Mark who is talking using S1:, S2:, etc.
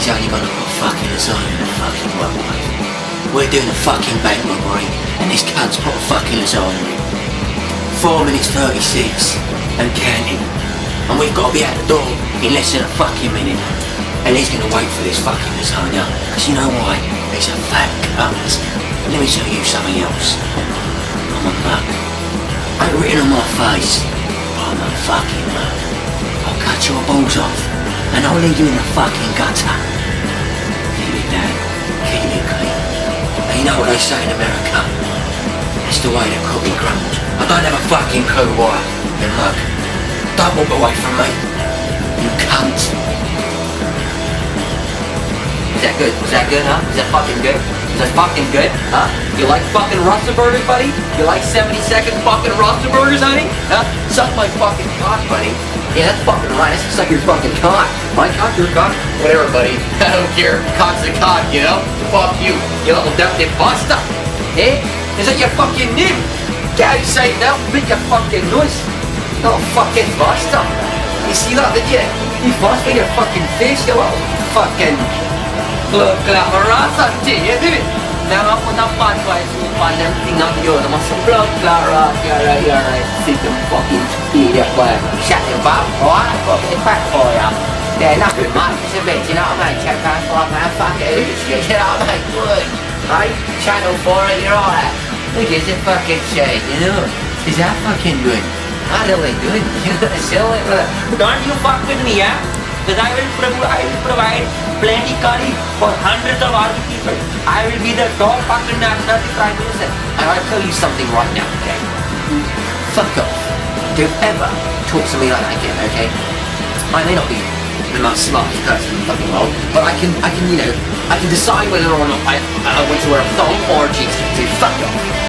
S1: He's only gonna put fucking lasagna in a fucking microwave. We're doing a fucking bank robbery, and this cunt's put a fucking lasagna in. 4 minutes 36, and counting. And we've got to be out the door in less than a fucking minute. And he's gonna wait for this fucking lasagna, because you know why? He's a fat cunt. Let me tell you something else. I'm a mug. Ain't written on my face, but I'm a fucking mug. I'll cut your balls off, and I'll leave you in the fucking gutter. Keep it down, keep it clean. And you know what they say in America? That's the way the cookie crumbles. I don't have a fucking clue why, you mug. Don't walk away from me, you cunt.
S2: Is that good? Was that good, huh? Is that fucking good? Is that fucking good, huh? You like fucking Rasta burgers, buddy? You like 70-second fucking Rasta burgers, honey? Huh? Suck my fucking cock, buddy. Yeah, that's fucking right. That's suck your fucking cock. My cock, your cock? Whatever, buddy. I don't care. Cock's a cock, you know? Fuck you, you little dirty basta. Eh? Is that your fucking name? Get outside now, make your fucking noise. Little fucking basta. You see that, did you? You fussed with your fucking face, you little fucking... Look like a rasa, you do it. Now I'm gonna find why you find everything on you. I'm gonna blood clot rock. You're right. See them fucking idiot boy. Shut your mouth, boy. I fucking crack for ya. Yeah, not good, mate. It's a bit, you know what I mean? Check out for man. Fuck it. You know what I mean? Good. Right? Channel 4, you're alright. Look, it's a fucking shade, you know? Is that fucking good? Not really good. You know, silly. Don't you fuck with me, yeah? Because I will provide plenty curry for hundreds of other people. I will be the top fucking national prime minister. And I'll tell you something right now, okay? Fuck off. Don't ever talk to me like that again, okay? I may not be the most smartest person in the fucking world, but I can, you know, I can decide whether or not I want to wear a thong or a jeans. So fuck off.